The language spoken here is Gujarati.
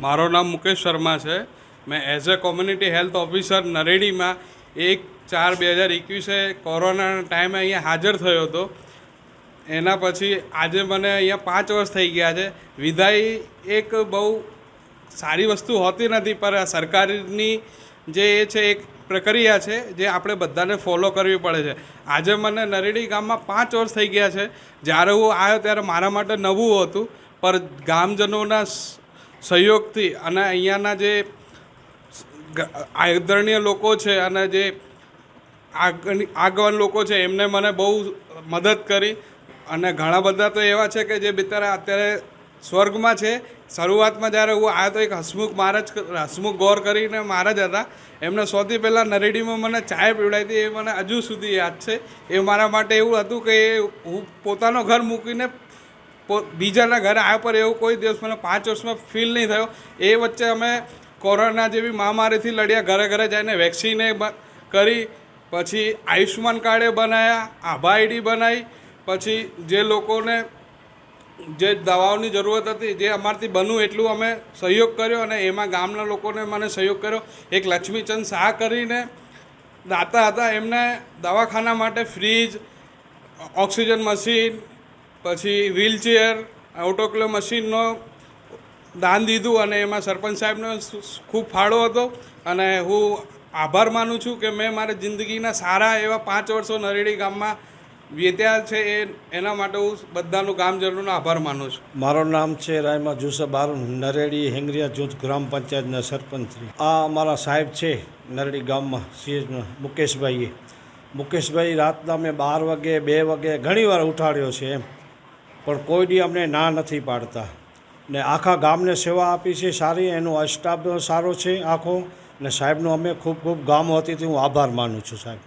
મારું નામ મુકેશ શર્મા છે. મેં as a community health officer નરેડીમાં 1/4/2021 કોરોનાના ટાઈમે અહીંયા હાજર થયો હતો. એના પછી આજે મને અહીંયા 5 વર્ષ થઈ ગયા છે. વિદાય એક બહુ સારી વસ્તુ હોતી નથી, પર આ સરકારની જે એ છે એક પ્રક્રિયા છે જે આપણે બધાને ફોલો કરવી પડે છે. આજે મને નરેડી ગામમાં 5 વર્ષ થઈ ગયા છે. જ્યારે હું આવ્યો ત્યારે મારા માટે નવું હતું, પર ગામજનોના સહયોગથી અને અહીંયાના જે આદરણીય લોકો છે અને જે આગેવાન લોકો છે એમને મને બહુ મદદ કરી. અને ઘણા બધા તો એવા છે કે જે બિચારા અત્યારે સ્વર્ગમાં છે. શરૂઆતમાં જ્યારે હું આવ્યો તો એક હસમુખ ગોર કરીને મહારાજ હતા. એમને સૌથી પહેલાં નરેડીમાં મને ચાય પીવડાવી હતી. એ મને હજુ સુધી યાદ છે. એ મારા માટે એવું હતું કે હું પોતાનું ઘર મૂકીને બીજાના ઘરે આવ્યા, પર એવું કોઈ દિવસ મને 5 વર્ષમાં ફીલ નહીં થયો. એ વચ્ચે અમે કોરોના જેવી મહામારીથી લડ્યા, ઘરે ઘરે જઈને વેક્સિને કરી, પછી આયુષ્યમાન કાર્ડે બનાવ્યા, આભા આઈડી બનાવી, પછી જે લોકોને જે દવાઓની જરૂરત હતી જે અમારાથી બન્યું એટલું અમે સહયોગ કર્યો. અને એમાં ગામના લોકોને મને સહયોગ કર્યો. એક લક્ષ્મીચંદ શાહ કરીને દાતા હતા, એમને દવાખાના માટે ફ્રીજ, ઓક્સિજન મશીન, પછી વ્હીલચેર, ઓટોક્લેવ મશીનનો દાન દીધું. અને એમાં સરપંચ સાહેબનો ખૂબ ફાળો હતો. અને હું આભાર માનું છું કે મેં મારી જિંદગીના સારા એવા 5 વર્ષો નરેડી ગામમાં વીત્યા છે. એના માટે હું બધાનું ગામજનોનો આભાર માનું છું. મારું નામ છે રાયમા જુસબ હારૂન, નરેડી હેંગરિયા જૂથ ગ્રામ પંચાયતના સરપંચ. આ અમારા સાહેબ છે નરેડી ગામમાં સીએચના મુકેશભાઈ રાતના મેં 12 વાગે 2 વાગે ઘણી વાર ઉઠાડ્યો છે એમ, પણ કોઈ દી અમને ના નથી પાડતા. ને આખા ગામને સેવા આપી છે સારી. એનો સ્ટાફ સારો છે આખો. ને સાહેબનો અમે ખૂબ ગામ વતીથી હું આભાર માનું છું સાહેબ.